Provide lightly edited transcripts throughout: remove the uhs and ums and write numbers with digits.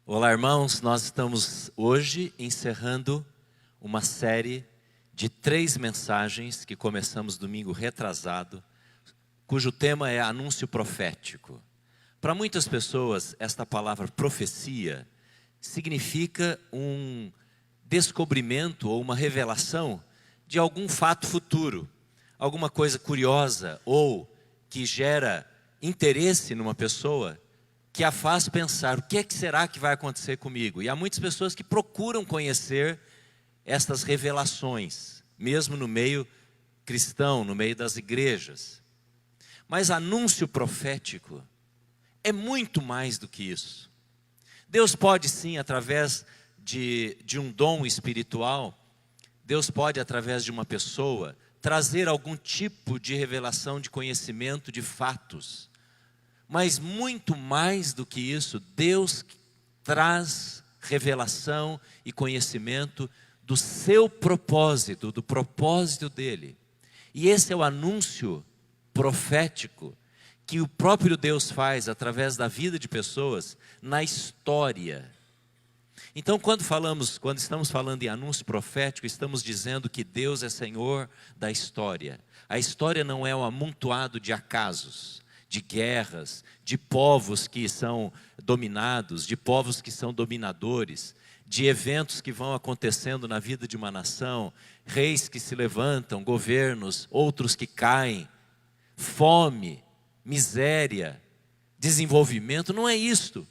Olá, irmãos, nós estamos hoje encerrando uma série de 3 mensagens que começamos domingo retrasado, cujo tema é anúncio profético. Para muitas pessoas, esta palavra profecia significa um descobrimento ou uma revelação de algum fato futuro, alguma coisa curiosa ou que gera interesse numa pessoa, que a faz pensar, o que será que vai acontecer comigo? E há muitas pessoas que procuram conhecer estas revelações, mesmo no meio cristão, no meio das igrejas. Mas anúncio profético é muito mais do que isso. Deus pode sim, através de um dom espiritual, Deus pode, através de uma pessoa, trazer algum tipo de revelação, de conhecimento, de fatos. Mas muito mais do que isso, Deus traz revelação e conhecimento do seu propósito, do propósito dele. E esse é o anúncio profético que o próprio Deus faz através da vida de pessoas na história. Então, quando estamos falando em anúncio profético, estamos dizendo que Deus é Senhor da história. A história não é um amontoado de acasos, de guerras, de povos que são dominados, de povos que são dominadores, de eventos que vão acontecendo na vida de uma nação, reis que se levantam, governos, outros que caem, fome, miséria, desenvolvimento. Não é isto,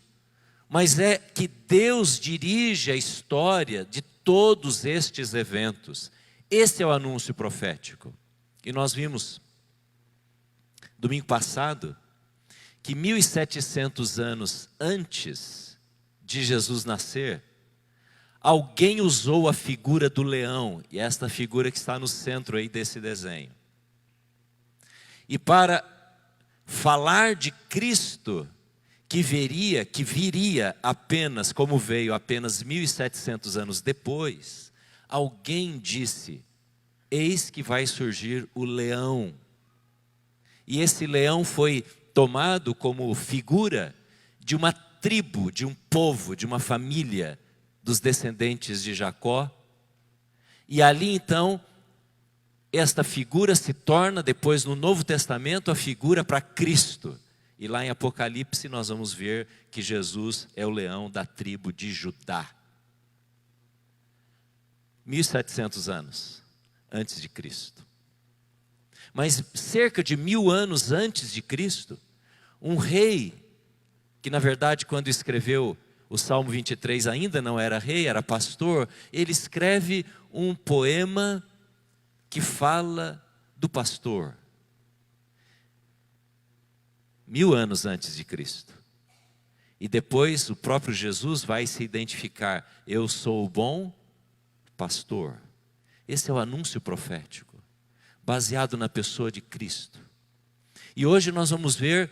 mas é que Deus dirige a história de todos estes eventos. Esse é o anúncio profético. E nós vimos domingo passado, que 1700 anos antes de Jesus nascer, alguém usou a figura do leão, e esta figura que está no centro aí desse desenho. E para falar de Cristo, que viria apenas, como veio apenas 1700 anos depois, alguém disse, eis que vai surgir o leão. E esse leão foi tomado como figura de uma tribo, de um povo, de uma família dos descendentes de Jacó. E ali então, esta figura se torna depois no Novo Testamento a figura para Cristo. E lá em Apocalipse nós vamos ver que Jesus é o leão da tribo de Judá. 1700 anos antes de Cristo. Mas cerca de 1000 anos antes de Cristo, um rei, que na verdade quando escreveu o Salmo 23 ainda não era rei, era pastor, ele escreve um poema que fala do pastor. 1000 anos antes de Cristo. E depois o próprio Jesus vai se identificar, eu sou o bom pastor. Esse é o anúncio profético, baseado na pessoa de Cristo. E hoje nós vamos ver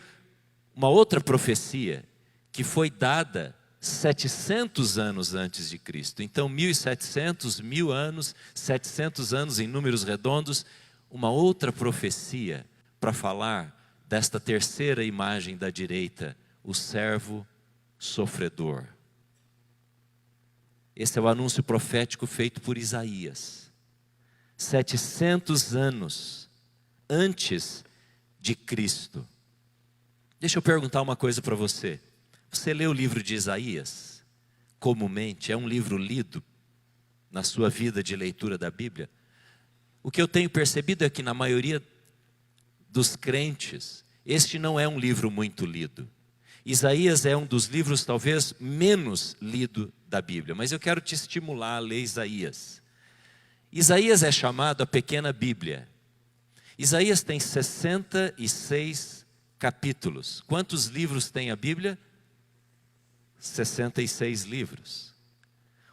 uma outra profecia que foi dada 700 anos antes de Cristo. Então 1700, 1000 anos, 700 anos em números redondos, uma outra profecia para falar desta terceira imagem da direita, o servo sofredor. Esse é o anúncio profético feito por Isaías. 700 anos antes de Cristo. Deixa eu perguntar uma coisa para você. Você lê o livro de Isaías? Comumente, é um livro lido na sua vida de leitura da Bíblia? O que eu tenho percebido é que na maioria dos crentes, este não é um livro muito lido. Isaías é um dos livros talvez menos lido da Bíblia, mas eu quero te estimular a ler Isaías. Isaías é chamado a pequena Bíblia. Isaías tem 66 capítulos. Quantos livros tem a Bíblia? 66 livros.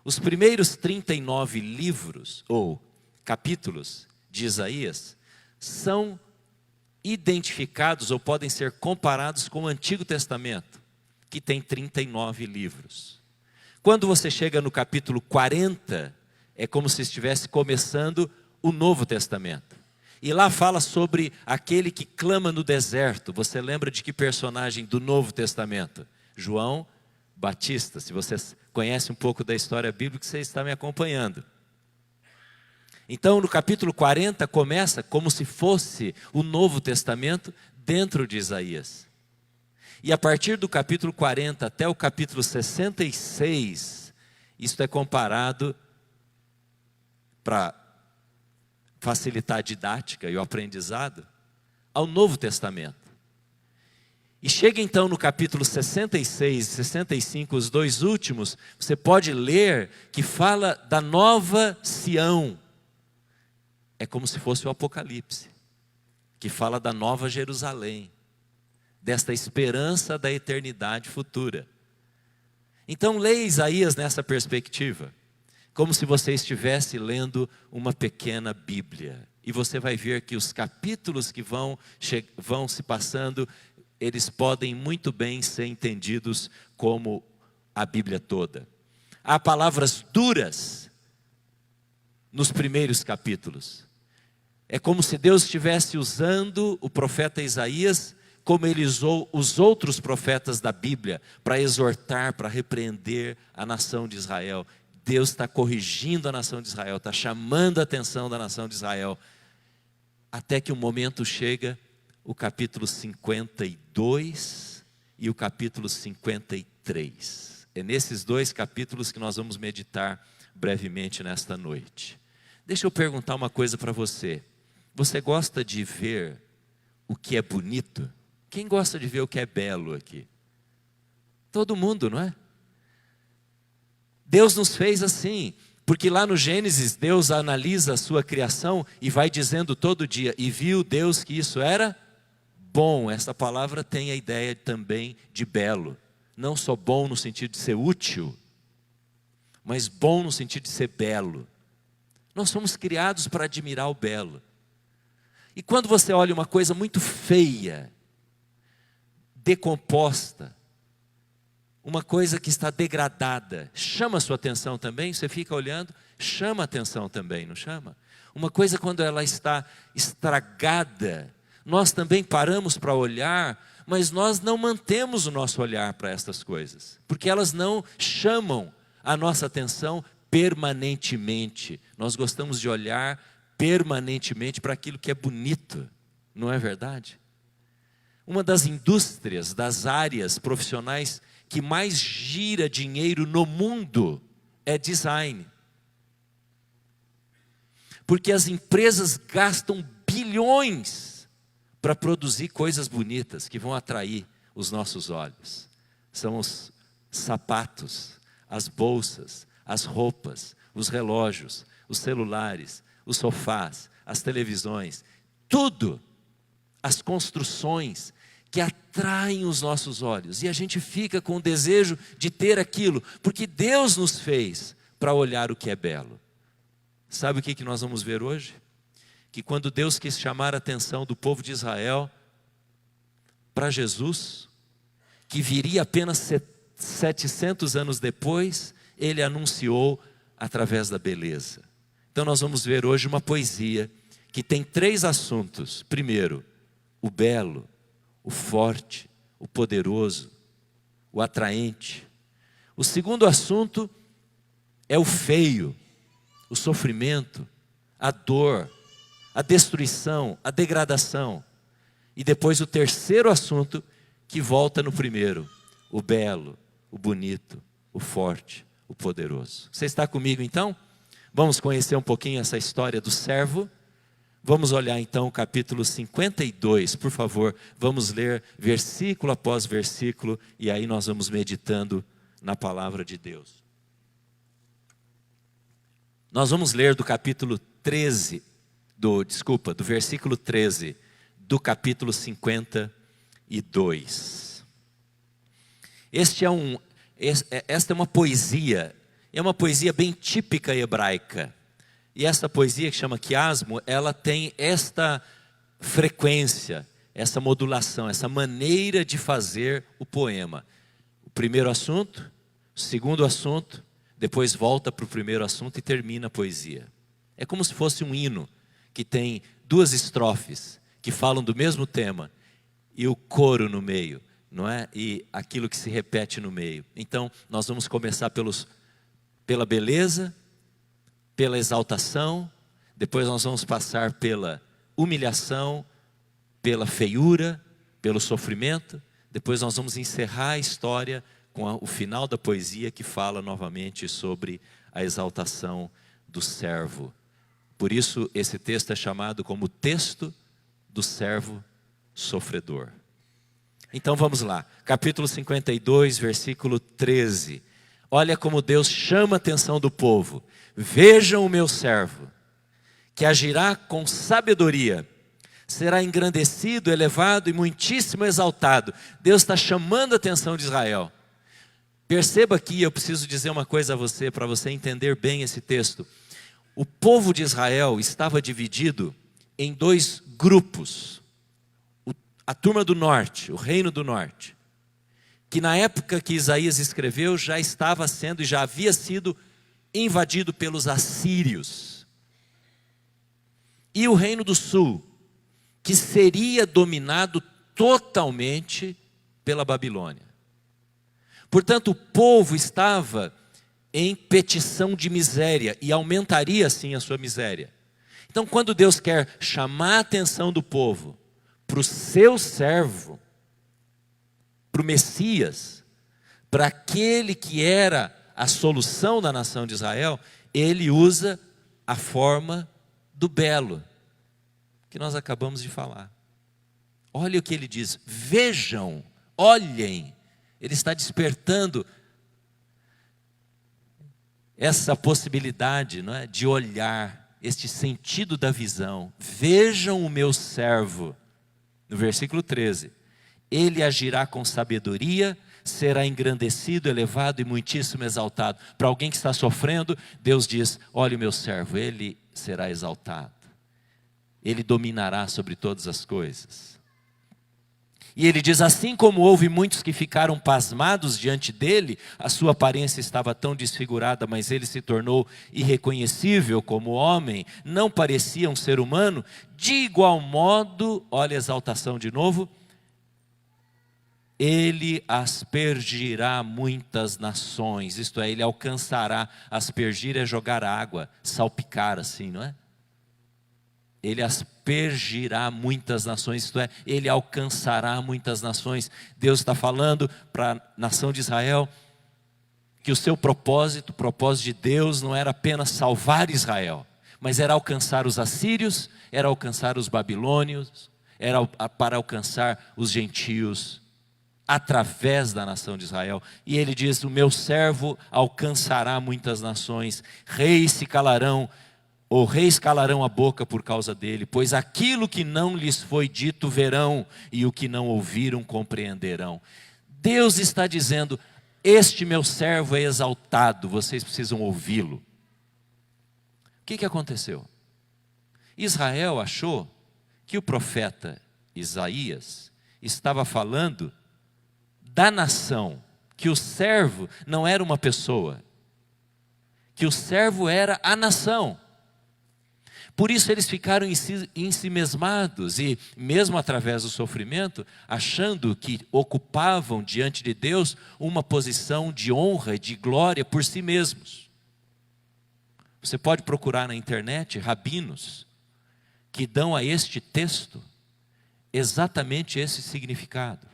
Os primeiros 39 livros, ou capítulos de Isaías, são identificados ou podem ser comparados com o Antigo Testamento, que tem 39 livros. Quando você chega no capítulo 40, é como se estivesse começando o Novo Testamento. E lá fala sobre aquele que clama no deserto. Você lembra de que personagem do Novo Testamento? João Batista. Se você conhece um pouco da história bíblica, você está me acompanhando. Então, no capítulo 40, começa como se fosse o Novo Testamento dentro de Isaías. E a partir do capítulo 40 até o capítulo 66, isto é comparado, para facilitar a didática e o aprendizado, ao Novo Testamento. E chega então no capítulo 66 e 65, os dois últimos, você pode ler que fala da nova Sião. É como se fosse o Apocalipse, que fala da nova Jerusalém, desta esperança da eternidade futura. Então leia Isaías nessa perspectiva, como se você estivesse lendo uma pequena Bíblia. E você vai ver que os capítulos que vão se passando, eles podem muito bem ser entendidos como a Bíblia toda. Há palavras duras nos primeiros capítulos. É como se Deus estivesse usando o profeta Isaías, como ele usou os outros profetas da Bíblia, para exortar, para repreender a nação de Israel. Deus está corrigindo a nação de Israel, está chamando a atenção da nação de Israel. Até que o momento chega, o capítulo 52 e o capítulo 53. É nesses dois capítulos que nós vamos meditar brevemente nesta noite. Deixa eu perguntar uma coisa para você. Você gosta de ver o que é bonito? Quem gosta de ver o que é belo aqui? Todo mundo, não é? Deus nos fez assim, porque lá no Gênesis, Deus analisa a sua criação e vai dizendo todo dia, e viu Deus que isso era bom. Essa palavra tem a ideia também de belo. Não só bom no sentido de ser útil, mas bom no sentido de ser belo. Nós somos criados para admirar o belo. E quando você olha uma coisa muito feia, decomposta, uma coisa que está degradada, chama a sua atenção também? Você fica olhando, chama a atenção também, não chama? Uma coisa quando ela está estragada, nós também paramos para olhar, mas nós não mantemos o nosso olhar para estas coisas, porque elas não chamam a nossa atenção permanentemente. Nós gostamos de olhar permanentemente para aquilo que é bonito, não é verdade? Uma das indústrias, das áreas profissionais que mais gira dinheiro no mundo é design. Porque as empresas gastam bilhões para produzir coisas bonitas que vão atrair os nossos olhos. São os sapatos, as bolsas, as roupas, os relógios, os celulares, os sofás, as televisões, tudo, as construções que atraem os nossos olhos. E a gente fica com o desejo de ter aquilo, porque Deus nos fez para olhar o que é belo. Sabe o que nós vamos ver hoje? Que quando Deus quis chamar a atenção do povo de Israel para Jesus, que viria apenas 700 anos depois, Ele anunciou através da beleza. Então nós vamos ver hoje uma poesia que tem 3 assuntos. Primeiro, o belo, o forte, o poderoso, o atraente. O segundo assunto é o feio, o sofrimento, a dor, a destruição, a degradação. E depois o terceiro assunto que volta no primeiro, o belo, o bonito, o forte, o poderoso. Você está comigo então? Vamos conhecer um pouquinho essa história do servo. Vamos olhar então o capítulo 52, por favor. Vamos ler versículo após versículo e aí nós vamos meditando na palavra de Deus. Nós vamos ler do capítulo 13, do versículo 13 do capítulo 52. Esta é uma poesia. É uma poesia bem típica hebraica. E esta poesia que chama quiasmo, ela tem esta frequência, essa modulação, essa maneira de fazer o poema. O primeiro assunto, o segundo assunto, depois volta para o primeiro assunto e termina a poesia. É como se fosse um hino que tem 2 estrofes que falam do mesmo tema e o coro no meio. não é? E aquilo que se repete no meio. Então, nós vamos começar pela beleza, pela exaltação, depois nós vamos passar pela humilhação, pela feiura, pelo sofrimento, depois nós vamos encerrar a história com o final da poesia que fala novamente sobre a exaltação do servo. Por isso esse texto é chamado como texto do servo sofredor. Então vamos lá, capítulo 52, versículo 13. Olha como Deus chama a atenção do povo. Vejam o meu servo, que agirá com sabedoria, será engrandecido, elevado e muitíssimo exaltado. Deus está chamando a atenção de Israel. Perceba aqui, eu preciso dizer uma coisa a você, para você entender bem esse texto. O povo de Israel estava dividido em dois grupos. A turma do norte, o reino do norte, que na época que Isaías escreveu já estava sendo e já havia sido invadido pelos assírios. E o reino do sul, que seria dominado totalmente pela Babilônia. Portanto, o povo estava em petição de miséria e aumentaria assim a sua miséria. Então, quando Deus quer chamar a atenção do povo para o seu servo, para o Messias, para aquele que era a solução da nação de Israel, ele usa a forma do belo, que nós acabamos de falar. Olha o que ele diz, vejam, olhem, ele está despertando essa possibilidade, não é, de olhar, este sentido da visão. Vejam o meu servo, no versículo 13, ele agirá com sabedoria, será engrandecido, elevado e muitíssimo exaltado. Para alguém que está sofrendo, Deus diz, olha o meu servo, ele será exaltado, ele dominará sobre todas as coisas. E ele diz, assim como houve muitos que ficaram pasmados diante dele, a sua aparência estava tão desfigurada, mas ele se tornou irreconhecível como homem, não parecia um ser humano, de igual modo, olha a exaltação de novo, ele aspergirá muitas nações, isto é, ele alcançará, aspergir é jogar água, salpicar assim, não é? Ele aspergirá muitas nações, isto é, ele alcançará muitas nações. Deus está falando para a nação de Israel que o seu propósito, o propósito de Deus não era apenas salvar Israel, mas era alcançar os assírios, era alcançar os babilônios, era para alcançar os gentios através da nação de Israel. E ele diz, o meu servo alcançará muitas nações, reis se calarão, ou reis calarão a boca por causa dele, pois aquilo que não lhes foi dito verão, e o que não ouviram compreenderão. Deus está dizendo, este meu servo é exaltado, vocês precisam ouvi-lo. O que aconteceu? Israel achou que o profeta Isaías estava falando da nação, que o servo não era uma pessoa, que o servo era a nação. Por isso eles ficaram ensimesmados e mesmo através do sofrimento, achando que ocupavam diante de Deus uma posição de honra e de glória por si mesmos. Você pode procurar na internet rabinos que dão a este texto exatamente esse significado.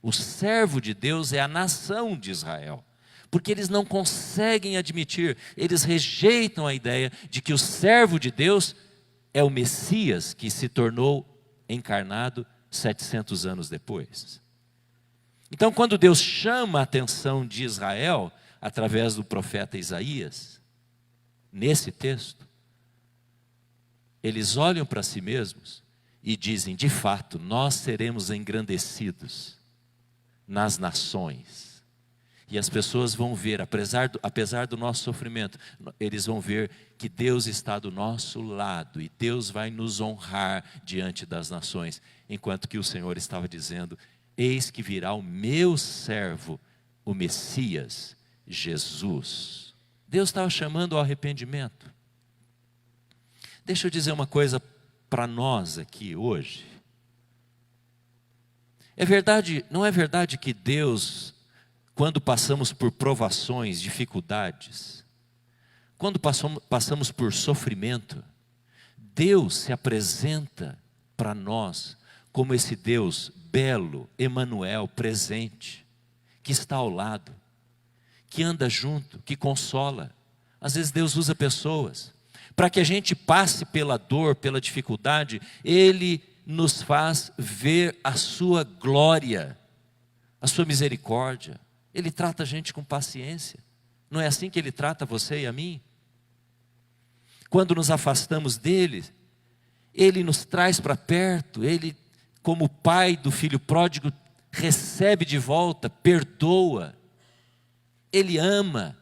O servo de Deus é a nação de Israel. Porque eles não conseguem admitir, eles rejeitam a ideia de que o servo de Deus é o Messias que se tornou encarnado 700 anos depois. Então, quando Deus chama a atenção de Israel, através do profeta Isaías, nesse texto, eles olham para si mesmos e dizem, de fato, nós seremos engrandecidos nas nações. E as pessoas vão ver, apesar do nosso sofrimento, eles vão ver que Deus está do nosso lado e Deus vai nos honrar diante das nações. Enquanto que o Senhor estava dizendo, eis que virá o meu servo, o Messias, Jesus. Deus estava chamando ao arrependimento. Deixa eu dizer uma coisa para nós aqui hoje. É verdade, não é verdade que Deus, quando passamos por provações, dificuldades, quando passamos por sofrimento, Deus se apresenta para nós como esse Deus belo, Emanuel, presente, que está ao lado, que anda junto, que consola. Às vezes Deus usa pessoas para que a gente passe pela dor, pela dificuldade. Ele nos faz ver a sua glória, a sua misericórdia. Ele trata a gente com paciência. Não é assim que Ele trata você e a mim? Quando nos afastamos dEle, Ele nos traz para perto. Ele, como pai do filho pródigo, recebe de volta, perdoa. Ele ama,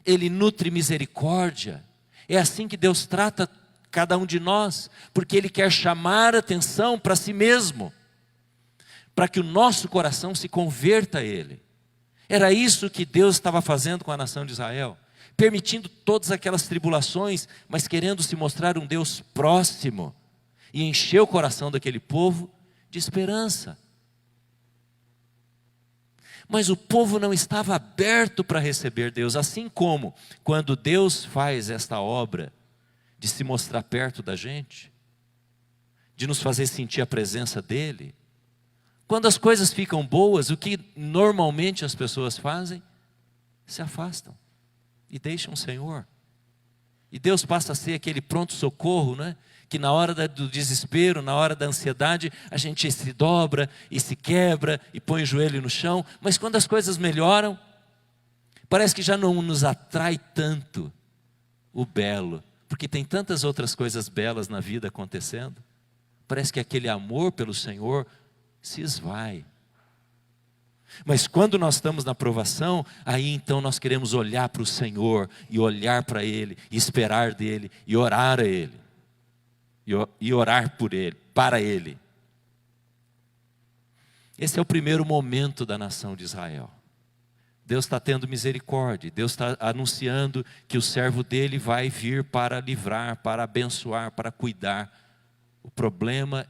Ele nutre misericórdia. É assim que Deus trata cada um de nós, porque Ele quer chamar a atenção para si mesmo, para que o nosso coração se converta a Ele. Era isso que Deus estava fazendo com a nação de Israel, permitindo todas aquelas tribulações, mas querendo se mostrar um Deus próximo, e encher o coração daquele povo de esperança. Mas o povo não estava aberto para receber Deus, assim como quando Deus faz esta obra de se mostrar perto da gente, de nos fazer sentir a presença dEle. Quando as coisas ficam boas, o que normalmente as pessoas fazem? Se afastam e deixam o Senhor. E Deus passa a ser aquele pronto socorro, né? Que na hora do desespero, na hora da ansiedade, a gente se dobra e se quebra e põe o joelho no chão. Mas quando as coisas melhoram, parece que já não nos atrai tanto o belo, porque tem tantas outras coisas belas na vida acontecendo. Parece que aquele amor pelo Senhor se esvai. Mas quando nós estamos na provação, aí então nós queremos olhar para o Senhor, e olhar para Ele, e esperar dEle, e orar a Ele. E orar por Ele, para Ele. Esse é o primeiro momento da nação de Israel. Deus está tendo misericórdia, Deus está anunciando que o servo dele vai vir para livrar, para abençoar, para cuidar. O problema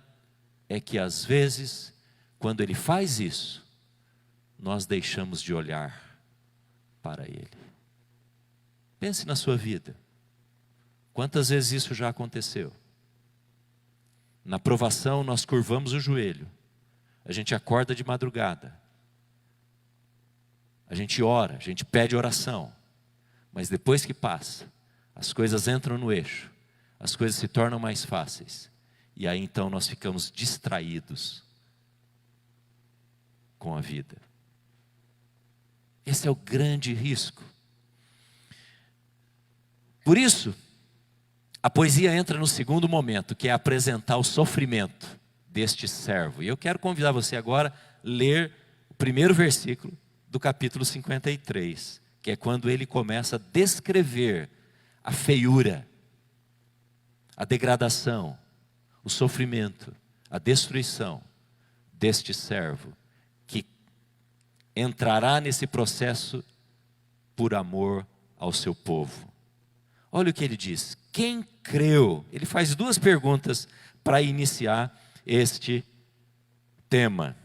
é que às vezes, quando Ele faz isso, nós deixamos de olhar para Ele. Pense na sua vida. Quantas vezes isso já aconteceu? Na provação nós curvamos o joelho, a gente acorda de madrugada, a gente ora, a gente pede oração, mas depois que passa, as coisas entram no eixo, as coisas se tornam mais fáceis, e aí então nós ficamos distraídos com a vida. Esse é o grande risco. Por isso, a poesia entra no segundo momento, que é apresentar o sofrimento deste servo. E eu quero convidar você agora a ler o primeiro versículo do capítulo 53, que é quando ele começa a descrever a feiura, a degradação, o sofrimento, a destruição deste servo, que entrará nesse processo por amor ao seu povo. Olha o que ele diz. Quem creu? Ele faz duas perguntas para iniciar este tema.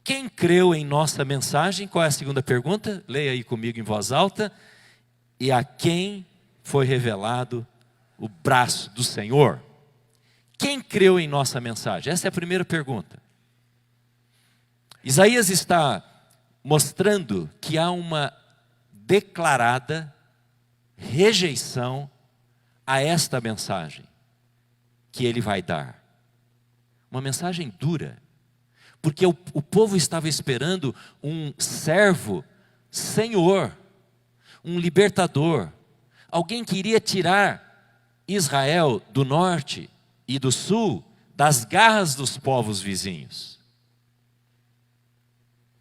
Quem creu em nossa mensagem? Qual é a segunda pergunta? Leia aí comigo em voz alta. E a quem foi revelado o braço do Senhor? Quem creu em nossa mensagem? Essa é a primeira pergunta. Isaías está mostrando que há uma declarada rejeição a esta mensagem que ele vai dar. Uma mensagem dura, porque o povo estava esperando um servo, Senhor, um libertador, alguém que iria tirar Israel do norte e do sul das garras dos povos vizinhos.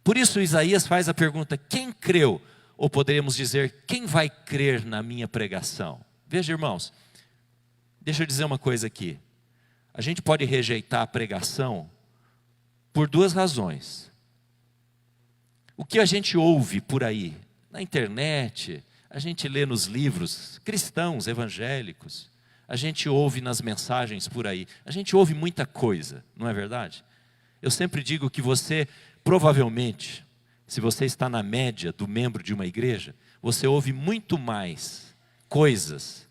Por isso Isaías faz a pergunta: quem creu? Ou poderíamos dizer, quem vai crer na minha pregação? Veja, irmãos, deixa eu dizer uma coisa aqui. A gente pode rejeitar a pregação por duas razões. O que a gente ouve por aí, na internet, a gente lê nos livros cristãos, evangélicos, a gente ouve nas mensagens por aí, a gente ouve muita coisa, não é verdade? Eu sempre digo que você, provavelmente, se você está na média do membro de uma igreja, você ouve muito mais coisas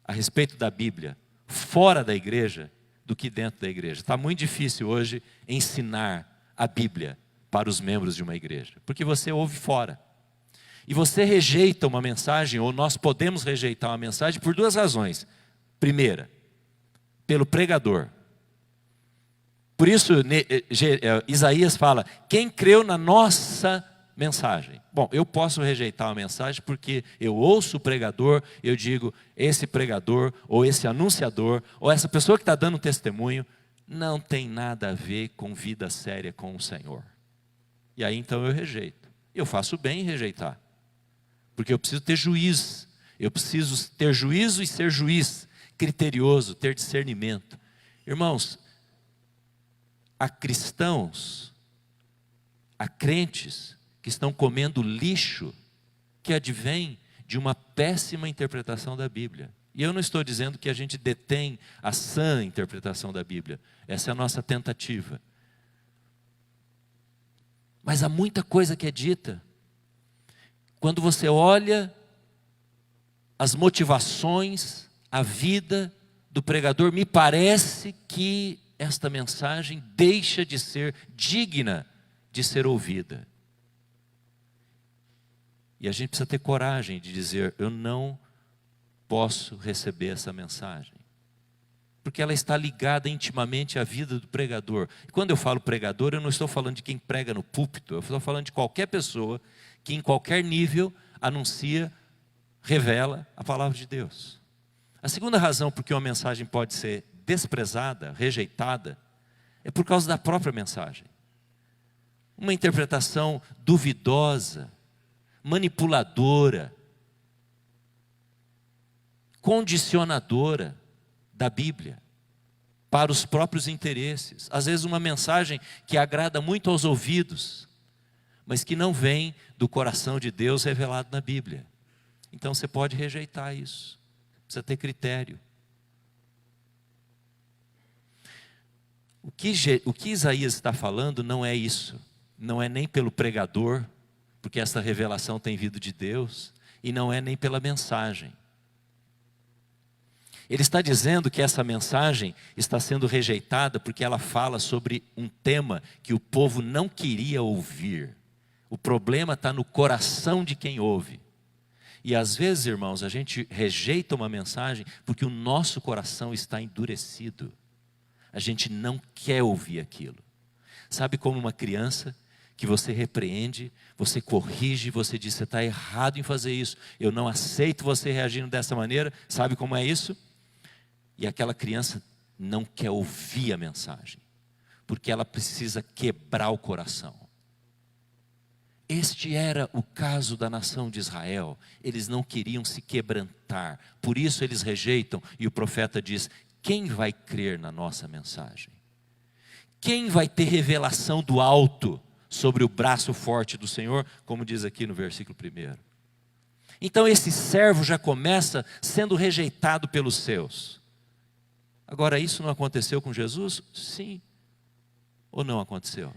a respeito da Bíblia fora da igreja do que dentro da igreja. Está muito difícil hoje ensinar a Bíblia para os membros de uma igreja, porque você ouve fora. E você rejeita uma mensagem, ou nós podemos rejeitar uma mensagem por duas razões. Primeira, pelo pregador. Por isso, Isaías fala, quem creu na nossa mensagem? Bom, eu posso rejeitar uma mensagem porque eu ouço o pregador, eu digo, esse pregador, ou esse anunciador, ou essa pessoa que está dando testemunho, não tem nada a ver com vida séria com o Senhor. E aí então eu rejeito. Eu faço bem em rejeitar. Porque eu preciso ter juízo. Eu preciso ter juízo e ser juiz, criterioso, ter discernimento. Irmãos, há cristãos, há crentes que estão comendo lixo que advém de uma péssima interpretação da Bíblia. E eu não estou dizendo que a gente detém a sã interpretação da Bíblia. Essa é a nossa tentativa. Mas há muita coisa que é dita. Quando você olha as motivações, a vida do pregador, me parece que esta mensagem deixa de ser digna de ser ouvida. E a gente precisa ter coragem de dizer, eu não posso receber essa mensagem. Porque ela está ligada intimamente à vida do pregador. E quando eu falo pregador, eu não estou falando de quem prega no púlpito, eu estou falando de qualquer pessoa que em qualquer nível anuncia, revela a palavra de Deus. A segunda razão por que uma mensagem pode ser desprezada, rejeitada, é por causa da própria mensagem. Uma interpretação duvidosa, manipuladora, condicionadora da Bíblia para os próprios interesses. Às vezes uma mensagem que agrada muito aos ouvidos, mas que não vem do coração de Deus revelado na Bíblia. Então você pode rejeitar isso. Precisa ter critério. O que Isaías está falando não é isso. Não é nem pelo pregador, porque essa revelação tem vindo de Deus, e não é nem pela mensagem. Ele está dizendo que essa mensagem está sendo rejeitada porque ela fala sobre um tema que o povo não queria ouvir. O problema está no coração de quem ouve. E às vezes, irmãos, a gente rejeita uma mensagem porque o nosso coração está endurecido. A gente não quer ouvir aquilo. Sabe como uma criança que você repreende, você corrige, você diz, você está errado em fazer isso. Eu não aceito você reagindo dessa maneira. Sabe como é isso? E aquela criança não quer ouvir a mensagem, porque ela precisa quebrar o coração. Este era o caso da nação de Israel. Eles não queriam se quebrantar, por isso eles rejeitam. E o profeta diz, quem vai crer na nossa mensagem? Quem vai ter revelação do alto sobre o braço forte do Senhor? Como diz aqui no versículo 1. Então esse servo já começa sendo rejeitado pelos seus. Agora, isso não aconteceu com Jesus? Sim. Ou não aconteceu?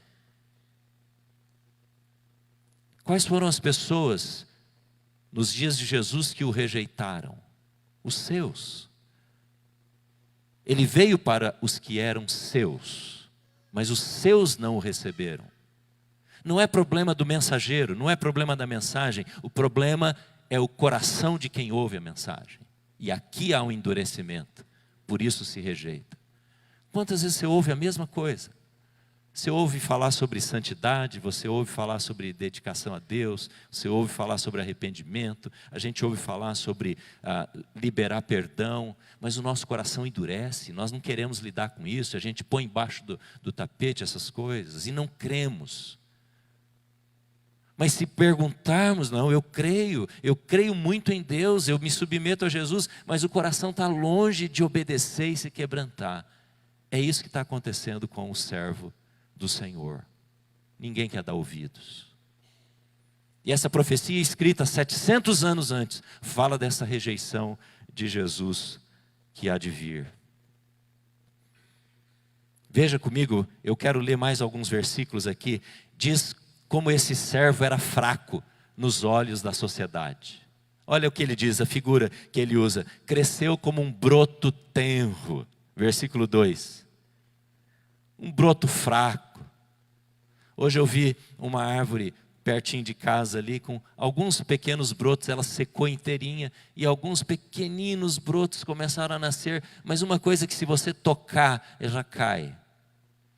Quais foram as pessoas nos dias de Jesus que o rejeitaram? Os seus. Ele veio para os que eram seus, mas os seus não o receberam. Não é problema do mensageiro, não é problema da mensagem, o problema é o coração de quem ouve a mensagem. E aqui há um endurecimento. Por isso se rejeita. Quantas vezes você ouve a mesma coisa? Você ouve falar sobre santidade, você ouve falar sobre dedicação a Deus, você ouve falar sobre arrependimento, a gente ouve falar sobre liberar perdão, mas o nosso coração endurece, nós não queremos lidar com isso, a gente põe embaixo do tapete essas coisas e não cremos. Mas se perguntarmos, não, eu creio muito em Deus, eu me submeto a Jesus, mas o coração está longe de obedecer e se quebrantar. É isso que está acontecendo com o servo do Senhor. Ninguém quer dar ouvidos. E essa profecia escrita 700 anos antes, fala dessa rejeição de Jesus que há de vir. Veja comigo, eu quero ler mais alguns versículos aqui. Diz como esse servo era fraco nos olhos da sociedade. Olha o que ele diz, a figura que ele usa. Cresceu como um broto tenro. Versículo 2. Um broto fraco. Hoje eu vi uma árvore pertinho de casa ali, com alguns pequenos brotos, ela secou inteirinha, e alguns pequeninos brotos começaram a nascer, mas uma coisa que se você tocar, ela já cai.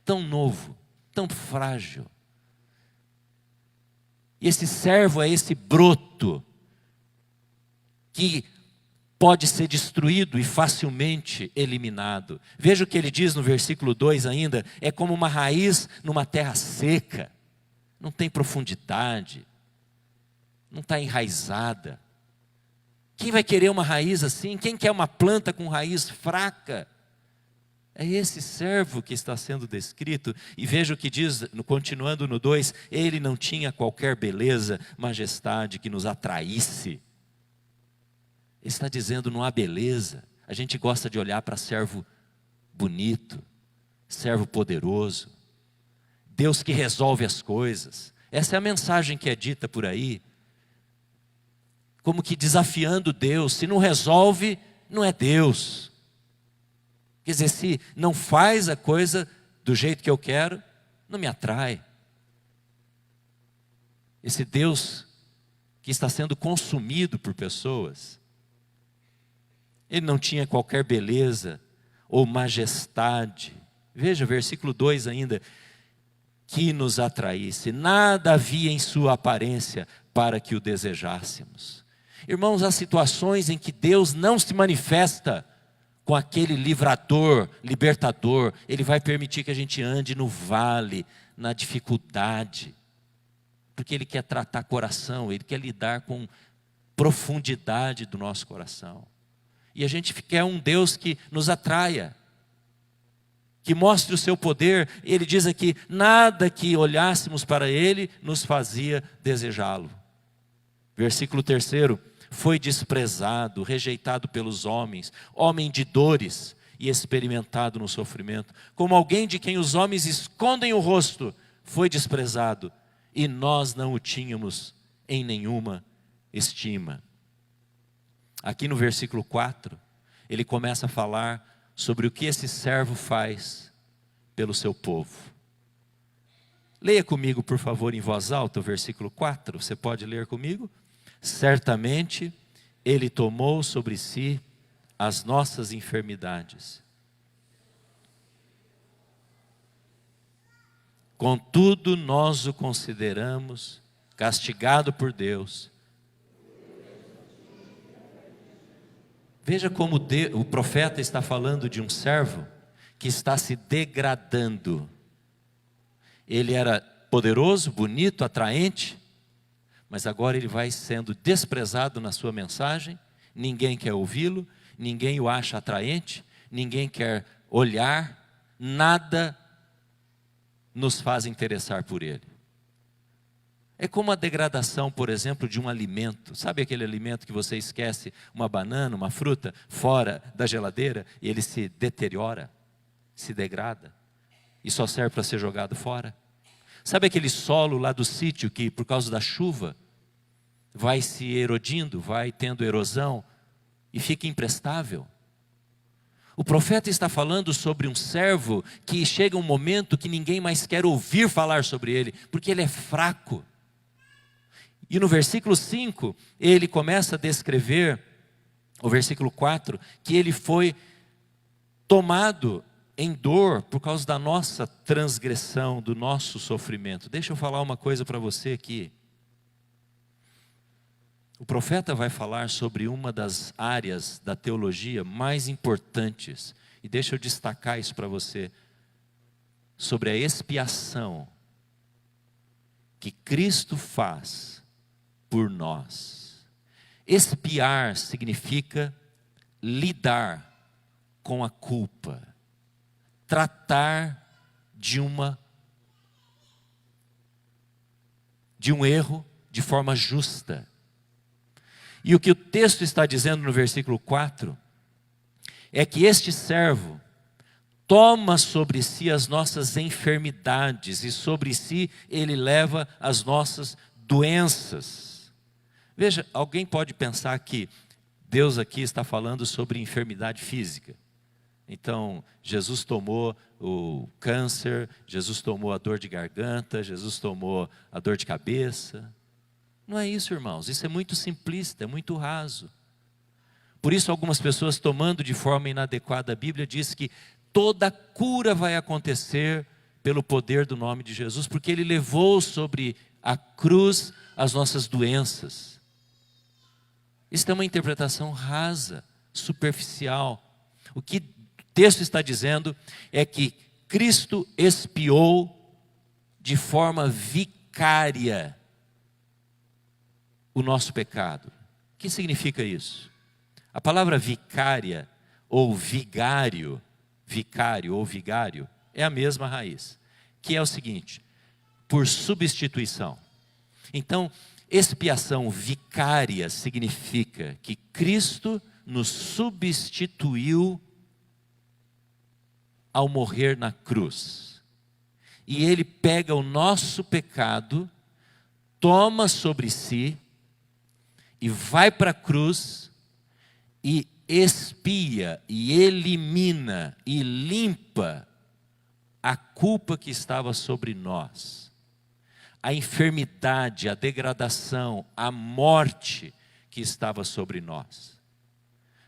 Tão novo, tão frágil. E esse servo é esse broto, que pode ser destruído e facilmente eliminado. Veja o que ele diz no versículo 2 ainda, é como uma raiz numa terra seca. Não tem profundidade, não está enraizada. Quem vai querer uma raiz assim? Quem quer uma planta com raiz fraca? É esse servo que está sendo descrito. E veja o que diz, continuando no 2, ele não tinha qualquer beleza, majestade que nos atraísse. Ele está dizendo, não há beleza. A gente gosta de olhar para servo bonito, servo poderoso. Deus que resolve as coisas. Essa é a mensagem que é dita por aí. Como que desafiando Deus. Se não resolve, não é Deus. Quer dizer, se não faz a coisa do jeito que eu quero, não me atrai. Esse Deus que está sendo consumido por pessoas. Ele não tinha qualquer beleza ou majestade. Veja, versículo 2 ainda. Que nos atraísse, nada havia em sua aparência para que o desejássemos. Irmãos, há situações em que Deus não se manifesta com aquele livrador, libertador. Ele vai permitir que a gente ande no vale, na dificuldade, porque Ele quer tratar coração, Ele quer lidar com profundidade do nosso coração. E a gente quer um Deus que nos atraia, que mostre o seu poder. Ele diz aqui, nada que olhássemos para Ele nos fazia desejá-lo. Versículo 3, foi desprezado, rejeitado pelos homens, homem de dores e experimentado no sofrimento. Como alguém de quem os homens escondem o rosto, foi desprezado, e nós não o tínhamos em nenhuma estima. Aqui no versículo 4, ele começa a falar sobre o que esse servo faz pelo seu povo. Leia comigo, por favor, em voz alta o versículo 4. Você pode ler comigo? Certamente Ele tomou sobre si as nossas enfermidades. Contudo, nós o consideramos castigado por Deus. Veja como o profeta está falando de um servo que está se degradando. Ele era poderoso, bonito, atraente, mas agora ele vai sendo desprezado na sua mensagem. Ninguém quer ouvi-lo, ninguém o acha atraente, ninguém quer olhar, nada nos faz interessar por ele. É como a degradação, por exemplo, de um alimento. Sabe aquele alimento que você esquece, uma banana, uma fruta, fora da geladeira, e ele se deteriora, se degrada, e só serve para ser jogado fora? Sabe aquele solo lá do sítio que, por causa da chuva, vai se erodindo, vai tendo erosão, e fica imprestável? O profeta está falando sobre um servo que chega um momento que ninguém mais quer ouvir falar sobre ele, porque ele é fraco. E no versículo 5, ele começa a descrever, o versículo 4, que ele foi tomado em dor por causa da nossa transgressão, do nosso sofrimento. Deixa eu falar uma coisa para você aqui. O profeta vai falar sobre uma das áreas da teologia mais importantes, e deixa eu destacar isso para você, sobre a expiação que Cristo faz por nós. Expiar significa lidar com a culpa, tratar de um erro de forma justa. E o que o texto está dizendo no versículo 4 é que este servo toma sobre si as nossas enfermidades e sobre si Ele leva as nossas doenças. Veja, alguém pode pensar que Deus aqui está falando sobre enfermidade física. Então, Jesus tomou o câncer, Jesus tomou a dor de garganta, Jesus tomou a dor de cabeça. Não é isso, irmãos, isso é muito simplista, é muito raso. Por isso algumas pessoas, tomando de forma inadequada a Bíblia, diz que toda cura vai acontecer pelo poder do nome de Jesus, porque Ele levou sobre a cruz as nossas doenças. Isso é uma interpretação rasa, superficial. O que o texto está dizendo é que Cristo expiou de forma vicária o nosso pecado. O que significa isso? A palavra vicária ou vigário, é a mesma raiz, que é o seguinte: por substituição. Então, expiação vicária significa que Cristo nos substituiu ao morrer na cruz. E Ele pega o nosso pecado, toma sobre si e vai para a cruz e expia e elimina e limpa a culpa que estava sobre nós, a enfermidade, a degradação, a morte que estava sobre nós.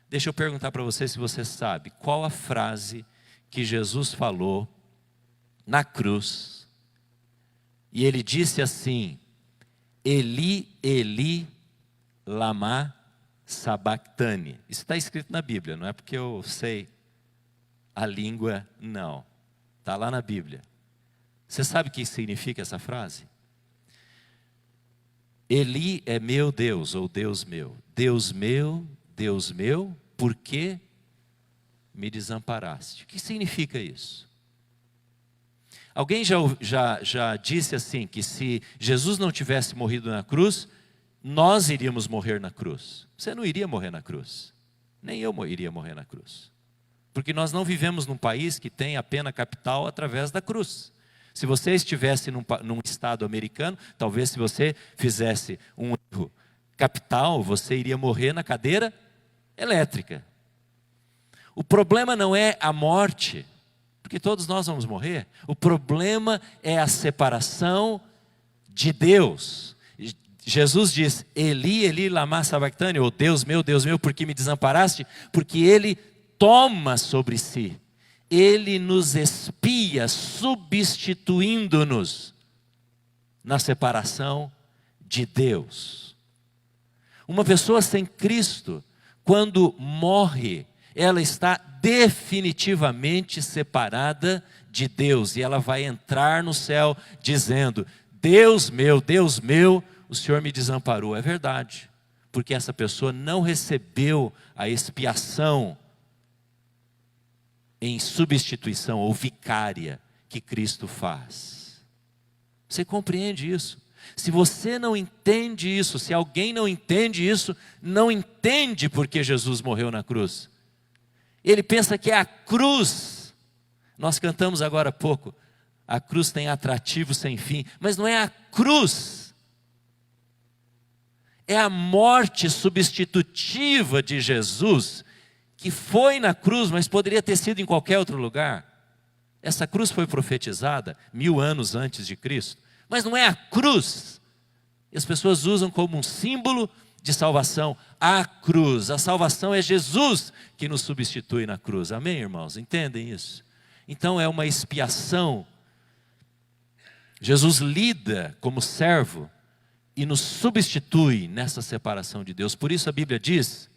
Deixa eu perguntar para você se você sabe qual a frase que Jesus falou na cruz, e Ele disse assim: Eli, Eli, lama sabactani. Isso está escrito na Bíblia, não é porque eu sei a língua, não. Está lá na Bíblia. Você sabe o que significa essa frase? Eli é meu Deus, ou Deus meu. Deus meu, por que me desamparaste? O que significa isso? Alguém já disse assim, que se Jesus não tivesse morrido na cruz, nós iríamos morrer na cruz. Você não iria morrer na cruz. Nem eu iria morrer na cruz. Porque nós não vivemos num país que tem a pena capital através da cruz. Se você estivesse num estado americano, talvez se você fizesse um erro capital, você iria morrer na cadeira elétrica. O problema não é a morte, porque todos nós vamos morrer. O problema é a separação de Deus. Jesus diz: Eli, Eli, lama sabactani, ou Deus meu, por que me desamparaste? Porque Ele toma sobre si, Ele nos expia, substituindo-nos na separação de Deus. Uma pessoa sem Cristo, quando morre, ela está definitivamente separada de Deus, e ela vai entrar no céu dizendo: Deus meu, o Senhor me desamparou. É verdade, porque essa pessoa não recebeu a expiação em substituição ou vicária que Cristo faz. Você compreende isso? Se você não entende isso, se alguém não entende isso, não entende porque Jesus morreu na cruz. Ele pensa que é a cruz. Nós cantamos agora há pouco: a cruz tem atrativo sem fim. Mas não é a cruz. É a morte substitutiva de Jesus, que foi na cruz, mas poderia ter sido em qualquer outro lugar. Essa cruz foi profetizada 1000 anos antes de Cristo. Mas não é a cruz. E as pessoas usam como um símbolo de salvação a cruz. A salvação é Jesus que nos substitui na cruz. Amém, irmãos? Entendem isso? Então é uma expiação. Jesus lida como servo e nos substitui nessa separação de Deus. Por isso a Bíblia diz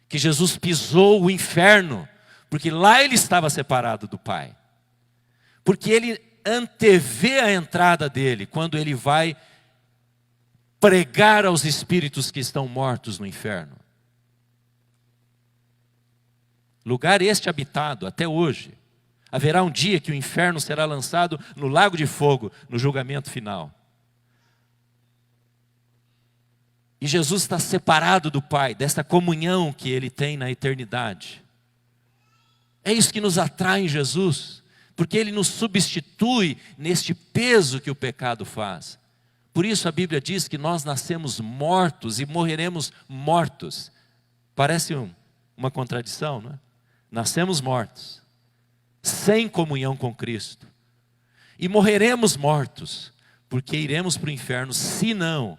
que Jesus pisou o inferno, porque lá Ele estava separado do Pai. Porque Ele antevê a entrada dele, quando Ele vai pregar aos espíritos que estão mortos no inferno. Lugar este habitado até hoje. Haverá um dia que o inferno será lançado no lago de fogo, no julgamento final. E Jesus está separado do Pai, dessa comunhão que Ele tem na eternidade. É isso que nos atrai em Jesus, porque Ele nos substitui neste peso que o pecado faz. Por isso a Bíblia diz que nós nascemos mortos e morreremos mortos. Parece uma contradição, não é? Nascemos mortos, sem comunhão com Cristo. E morreremos mortos, porque iremos para o inferno se não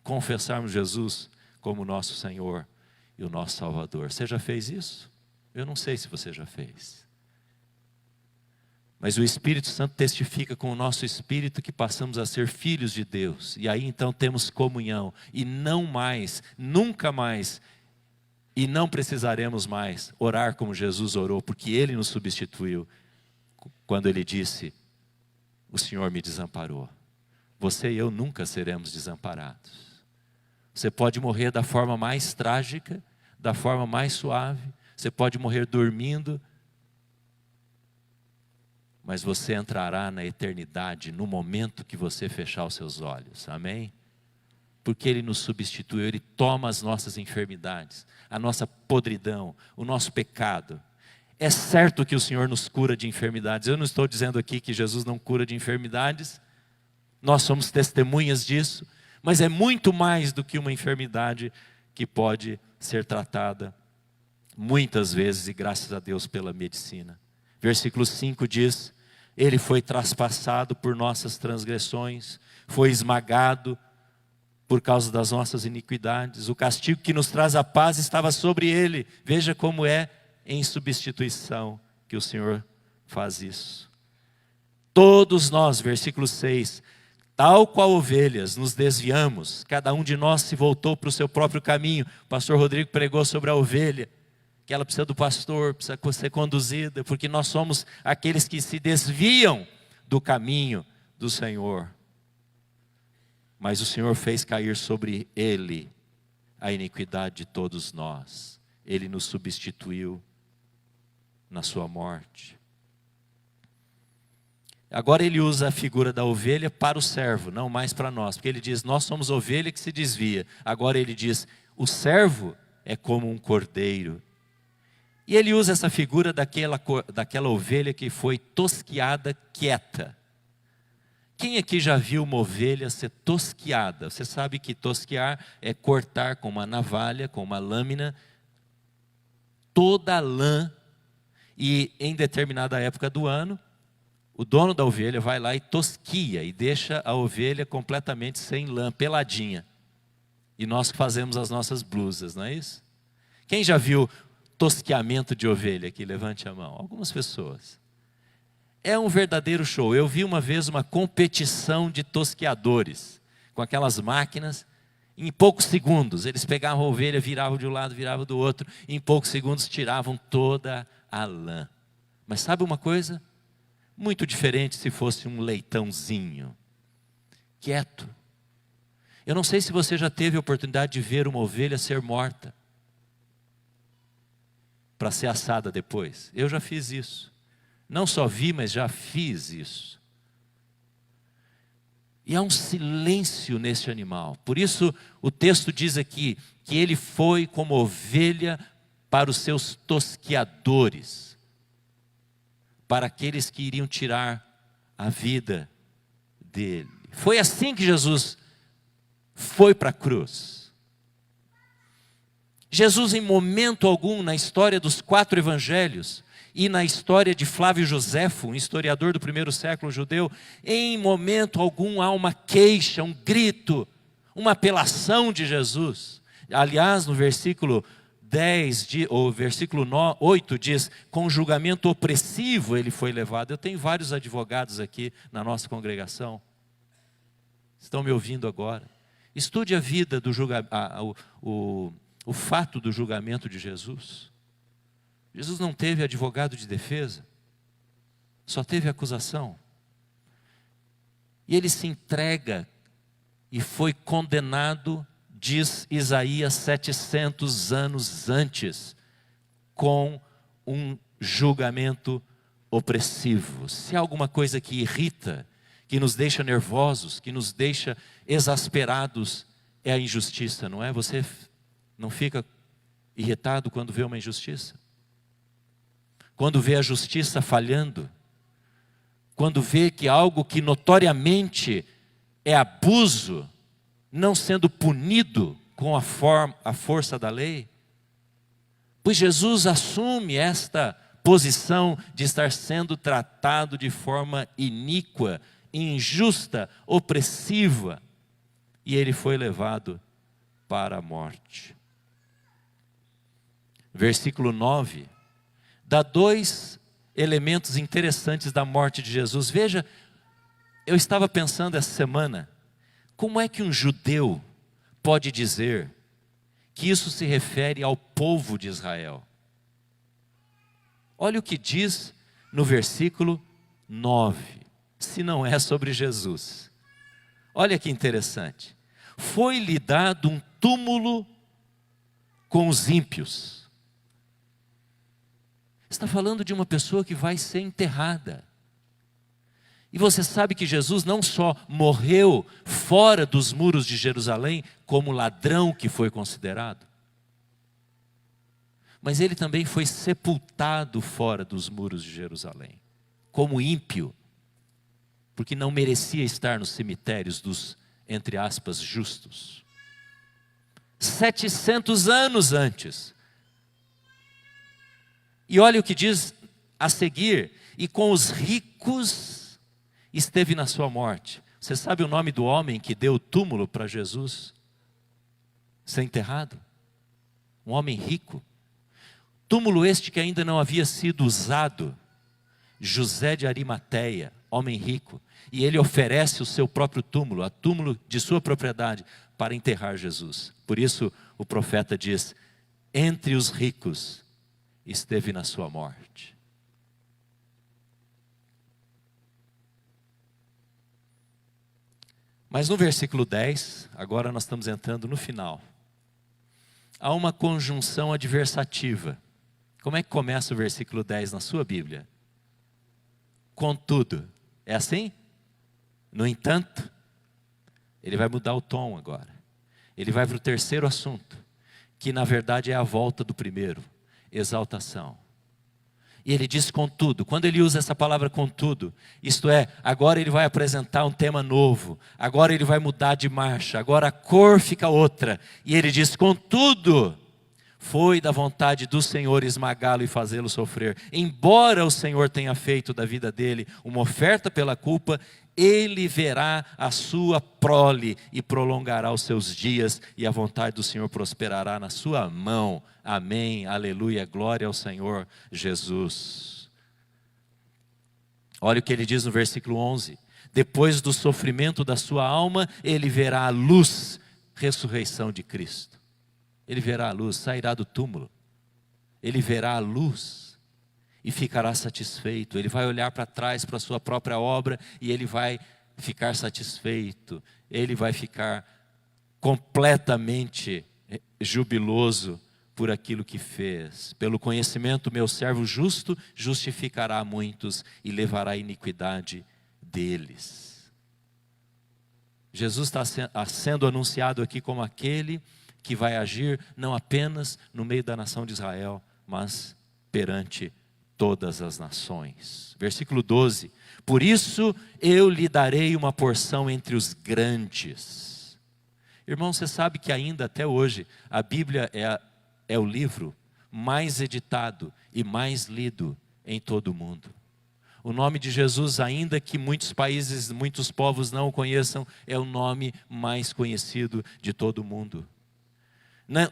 confessarmos Jesus como nosso Senhor e o nosso Salvador. Você já fez isso? Eu não sei se você já fez. Mas o Espírito Santo testifica com o nosso espírito que passamos a ser filhos de Deus. E aí então temos comunhão. E não mais, nunca mais, e não precisaremos mais orar como Jesus orou, porque Ele nos substituiu. Quando Ele disse, o Senhor me desamparou. Você e eu nunca seremos desamparados. Você pode morrer da forma mais trágica, da forma mais suave. Você pode morrer dormindo. Mas você entrará na eternidade no momento que você fechar os seus olhos. Amém? Porque Ele nos substituiu, Ele toma as nossas enfermidades, a nossa podridão, o nosso pecado. É certo que o Senhor nos cura de enfermidades. Eu não estou dizendo aqui que Jesus não cura de enfermidades. Nós somos testemunhas disso. Mas é muito mais do que uma enfermidade que pode ser tratada muitas vezes, e graças a Deus pela medicina. Versículo 5 diz: Ele foi traspassado por nossas transgressões, foi esmagado por causa das nossas iniquidades. O castigo que nos traz a paz estava sobre Ele. Veja como é em substituição que o Senhor faz isso. Todos nós, versículo 6, tal qual ovelhas nos desviamos, cada um de nós se voltou para o seu próprio caminho. O pastor Rodrigo pregou sobre a ovelha, que ela precisa do pastor, precisa ser conduzida, porque nós somos aqueles que se desviam do caminho do Senhor. Mas o Senhor fez cair sobre Ele a iniquidade de todos nós. Ele nos substituiu na sua morte. Agora Ele usa a figura da ovelha para o servo, não mais para nós, porque Ele diz, nós somos ovelha que se desvia. Agora Ele diz, o servo é como um cordeiro. E Ele usa essa figura daquela ovelha que foi tosquiada quieta. Quem aqui já viu uma ovelha ser tosquiada? Você sabe que tosquiar é cortar com uma navalha, com uma lâmina, toda a lã. E em determinada época do ano, o dono da ovelha vai lá e tosquia e deixa a ovelha completamente sem lã, peladinha. E nós fazemos as nossas blusas, não é isso? Quem já viu tosqueamento de ovelha aqui? Levante a mão. Algumas pessoas. É um verdadeiro show. Eu vi uma vez uma competição de tosqueadores, com aquelas máquinas. Em poucos segundos, eles pegavam a ovelha, viravam de um lado, viravam do outro. Em poucos segundos tiravam toda a lã. Mas sabe uma coisa? Muito diferente se fosse um leitãozinho, quieto. Eu não sei se você já teve a oportunidade de ver uma ovelha ser morta, para ser assada depois. Eu já fiz isso. Não só vi, mas já fiz isso. E há um silêncio nesse animal. Por isso o texto diz aqui, que ele foi como ovelha para os seus tosqueadores, para aqueles que iriam tirar a vida dele. Foi assim que Jesus foi para a cruz. Jesus, em momento algum, na história dos 4 evangelhos, e na história de Flávio Joséfo, um historiador do primeiro século judeu, em momento algum há uma queixa, um grito, uma apelação de Jesus. Aliás, no versículo 10, ou versículo 8 diz, com julgamento opressivo ele foi levado. Eu tenho vários advogados aqui na nossa congregação. Estão me ouvindo agora. Estude a vida do o fato do julgamento de Jesus. Jesus não teve advogado de defesa, só teve acusação. E ele se entrega e foi condenado, diz Isaías, 700 anos antes, com um julgamento opressivo. Se há alguma coisa que irrita, que nos deixa nervosos, que nos deixa exasperados, é a injustiça, não é? Você não fica irritado quando vê uma injustiça? quando vê a justiça falhando, quando vê que algo que notoriamente é abuso, não sendo punido com a força da lei. Pois Jesus assume esta posição de estar sendo tratado de forma iníqua, injusta, opressiva, e ele foi levado para a morte. Versículo 9, dá dois elementos interessantes da morte de Jesus. Veja, eu estava pensando essa semana, como é que um judeu pode dizer que isso se refere ao povo de Israel? Olha o que diz no versículo 9, se não é sobre Jesus. Olha que interessante. Foi-lhe dado um túmulo com os ímpios. Está falando de uma pessoa que vai ser enterrada. E você sabe que Jesus não só morreu fora dos muros de Jerusalém, como ladrão que foi considerado, mas ele também foi sepultado fora dos muros de Jerusalém, como ímpio, porque não merecia estar nos cemitérios dos, entre aspas, justos. 700 anos antes. E olha o que diz a seguir: e com os ricos esteve na sua morte. Você sabe o nome do homem que deu o túmulo para Jesus ser enterrado? Um homem rico. Túmulo este que ainda não havia sido usado. José de Arimateia, homem rico. E ele oferece o seu próprio túmulo, a túmulo de sua propriedade, para enterrar Jesus. Por isso o profeta diz: entre os ricos esteve na sua morte. Mas no versículo 10, agora nós estamos entrando no final, há uma conjunção adversativa. Como é que começa o versículo 10 na sua Bíblia? Contudo. É assim? No entanto, ele vai mudar o tom agora. Ele vai para o terceiro assunto, que na verdade é a volta do primeiro, exaltação. E ele diz contudo. Quando ele usa essa palavra contudo, isto é, agora ele vai apresentar um tema novo, agora ele vai mudar de marcha, agora a cor fica outra. E ele diz: contudo, foi da vontade do Senhor esmagá-lo e fazê-lo sofrer. Embora o Senhor tenha feito da vida dele uma oferta pela culpa, ele verá a sua prole e prolongará os seus dias, e a vontade do Senhor prosperará na sua mão. Amém, aleluia, glória ao Senhor Jesus. Olha o que ele diz no versículo 11: depois do sofrimento da sua alma, ele verá a luz, ressurreição de Cristo. Ele verá a luz, sairá do túmulo, ele verá a luz e ficará satisfeito. Ele vai olhar para trás para a sua própria obra e ele vai ficar satisfeito. Ele vai ficar completamente jubiloso por aquilo que fez. Pelo conhecimento, meu servo justo justificará muitos e levará a iniquidade deles. Jesus está sendo anunciado aqui como aquele que vai agir não apenas no meio da nação de Israel, mas perante todas as nações. Versículo 12: por isso eu lhe darei uma porção entre os grandes. Irmão, você sabe que ainda até hoje a Bíblia é o livro mais editado e mais lido em todo o mundo. O nome de Jesus, ainda que muitos países, muitos povos não o conheçam, é o nome mais conhecido de todo o mundo.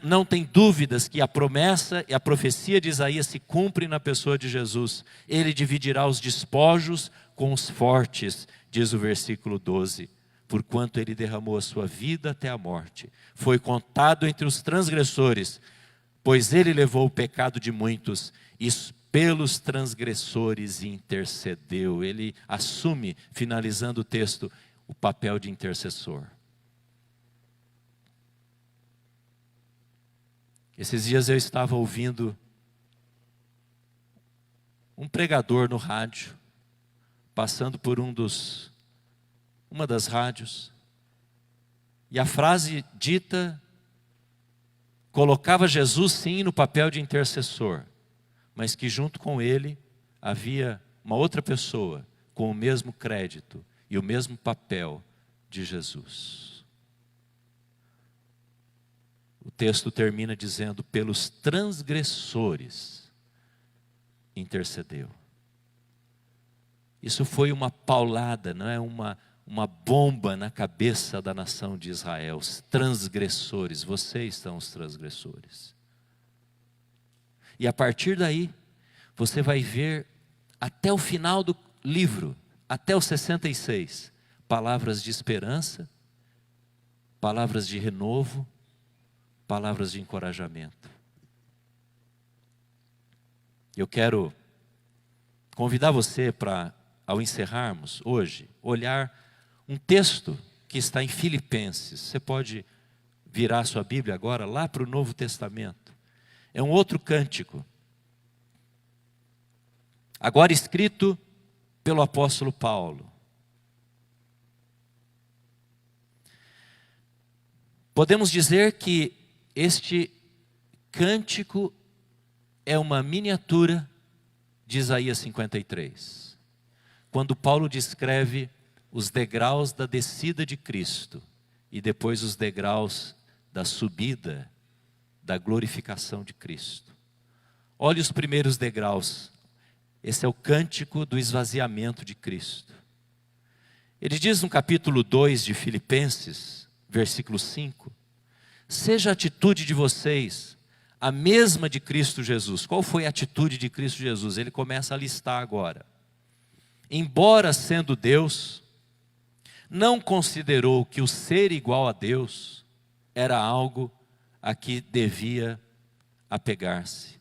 Não tem dúvidas que a promessa e a profecia de Isaías se cumpre na pessoa de Jesus. Ele dividirá os despojos com os fortes, diz o versículo 12. Porquanto ele derramou a sua vida até a morte. Foi contado entre os transgressores, pois ele levou o pecado de muitos e pelos transgressores intercedeu. Ele assume, finalizando o texto, o papel de intercessor. Esses dias eu estava ouvindo um pregador no rádio, passando por uma das rádios, e a frase dita colocava Jesus sim no papel de intercessor, mas que junto com ele havia uma outra pessoa com o mesmo crédito e o mesmo papel de Jesus. O texto termina dizendo: pelos transgressores intercedeu. Isso foi uma paulada, não é uma bomba na cabeça da nação de Israel. Os transgressores, vocês são os transgressores. E a partir daí, você vai ver até o final do livro, até o 66, palavras de esperança, palavras de renovo, palavras de encorajamento. Eu quero convidar você para, ao encerrarmos hoje, olhar um texto que está em Filipenses. Você pode virar sua Bíblia agora lá para o Novo Testamento. É um outro cântico, agora escrito pelo apóstolo Paulo. Podemos dizer que este cântico é uma miniatura de Isaías 53. Quando Paulo descreve os degraus da descida de Cristo e depois os degraus da subida, da glorificação de Cristo. Olhe os primeiros degraus. Esse é o cântico do esvaziamento de Cristo. Ele diz no capítulo 2 de Filipenses, versículo 5, seja a atitude de vocês a mesma de Cristo Jesus. Qual foi a atitude de Cristo Jesus? Ele começa a listar agora. Embora sendo Deus, não considerou que o ser igual a Deus era algo a que devia apegar-se,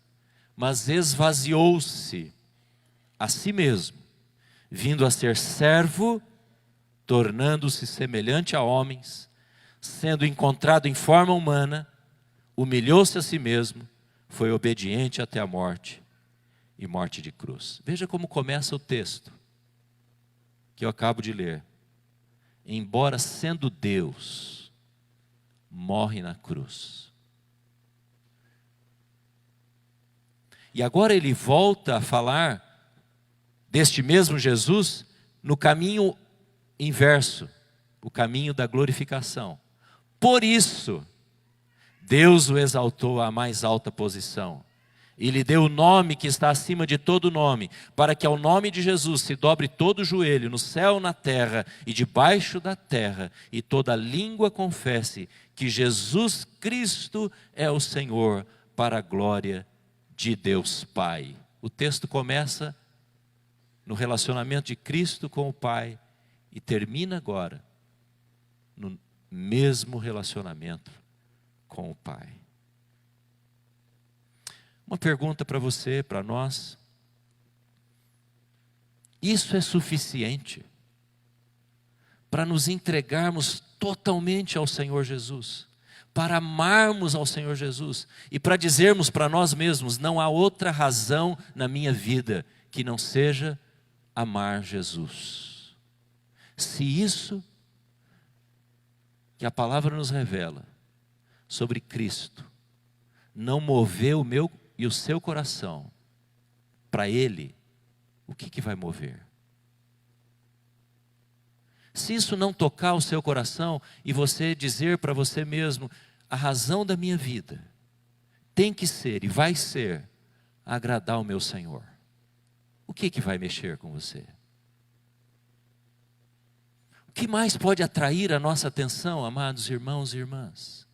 mas esvaziou-se a si mesmo, vindo a ser servo, tornando-se semelhante a homens, sendo encontrado em forma humana, humilhou-se a si mesmo, foi obediente até a morte e morte de cruz. Veja como começa o texto que eu acabo de ler. Embora sendo Deus, morre na cruz. E agora ele volta a falar deste mesmo Jesus no caminho inverso, o caminho da glorificação. Por isso, Deus o exaltou à mais alta posição e lhe deu o nome que está acima de todo nome, para que ao nome de Jesus se dobre todo o joelho, no céu, na terra e debaixo da terra, e toda língua confesse que Jesus Cristo é o Senhor, para a glória de Deus Pai. O texto começa no relacionamento de Cristo com o Pai e termina agora no mesmo relacionamento com o Pai. Uma pergunta para você, para nós. Isso é suficiente para nos entregarmos totalmente ao Senhor Jesus, para amarmos ao Senhor Jesus e para dizermos para nós mesmos: não há outra razão na minha vida que não seja amar Jesus? Se isso que a palavra nos revela sobre Cristo não mover o meu e o seu coração para Ele, o que vai mover? Se isso não tocar o seu coração e você dizer para você mesmo: a razão da minha vida tem que ser e vai ser agradar o meu Senhor, o que vai mexer com você? O que mais pode atrair a nossa atenção, amados irmãos e irmãs?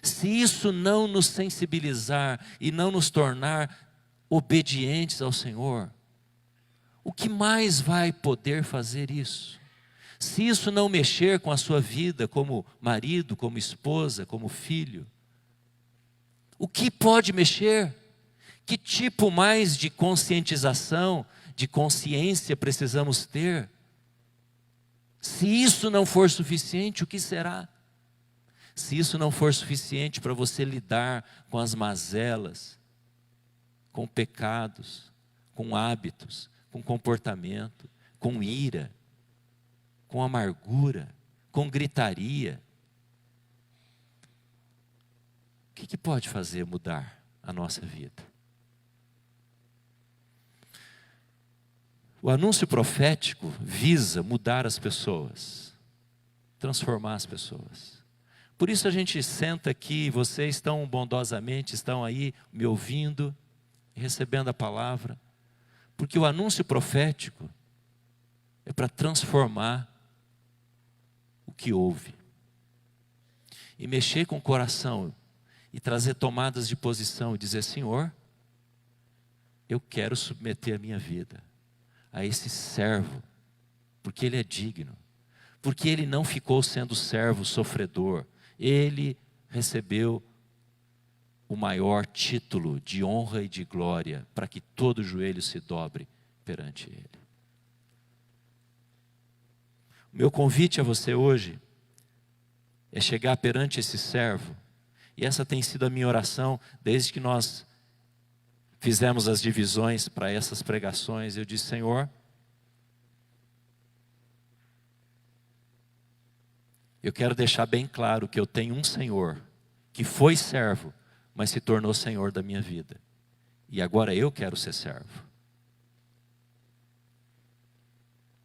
Se isso não nos sensibilizar e não nos tornar obedientes ao Senhor, o que mais vai poder fazer isso? Se isso não mexer com a sua vida como marido, como esposa, como filho, o que pode mexer? Que tipo mais de conscientização, de consciência precisamos ter? Se isso não for suficiente, o que será? Se isso não for suficiente para você lidar com as mazelas, com pecados, com hábitos, com comportamento, com ira, com amargura, com gritaria, o que pode fazer mudar a nossa vida? O anúncio profético visa mudar as pessoas, transformar as pessoas. Por isso a gente senta aqui, vocês estão bondosamente, estão aí me ouvindo, recebendo a palavra, porque o anúncio profético é para transformar o que ouve, e mexer com o coração, e trazer tomadas de posição, e dizer: Senhor, eu quero submeter a minha vida a esse servo, porque ele é digno, porque ele não ficou sendo servo sofredor, ele recebeu o maior título de honra e de glória, para que todo joelho se dobre perante ele. O meu convite a você hoje é chegar perante esse servo, e essa tem sido a minha oração desde que nós fizemos as divisões para essas pregações. Eu disse: Senhor, eu quero deixar bem claro que eu tenho um Senhor que foi servo, mas se tornou Senhor da minha vida, e agora eu quero ser servo.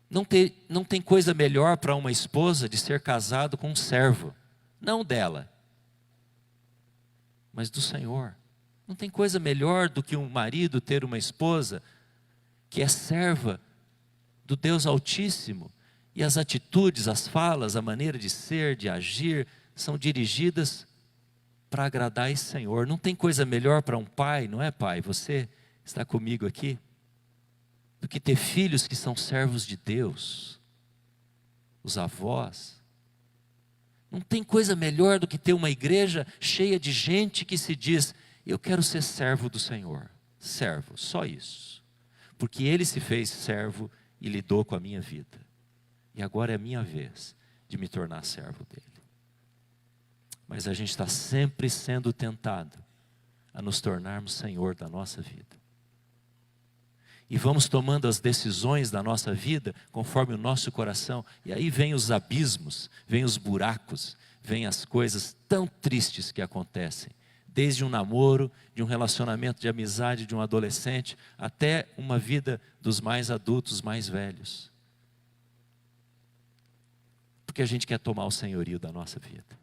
Não tem coisa melhor para uma esposa de ser casado com um servo, não dela, mas do Senhor. Não tem coisa melhor do que um marido ter uma esposa que é serva do Deus Altíssimo, e as atitudes, as falas, a maneira de ser, de agir, são dirigidas para agradar esse Senhor. Não tem coisa melhor para um pai, não é, pai? Você está comigo aqui? Do que ter filhos que são servos de Deus, os avós. Não tem coisa melhor do que ter uma igreja cheia de gente que se diz: eu quero ser servo do Senhor. Servo, só isso. Porque Ele se fez servo e lidou com a minha vida. E agora é a minha vez de me tornar servo dEle. Mas a gente está sempre sendo tentado a nos tornarmos Senhor da nossa vida. E vamos tomando as decisões da nossa vida conforme o nosso coração. E aí vem os abismos, vem os buracos, vem as coisas tão tristes que acontecem. Desde um namoro, de um relacionamento de amizade de um adolescente, até uma vida dos mais adultos, mais velhos. Porque a gente quer tomar o senhorio da nossa vida.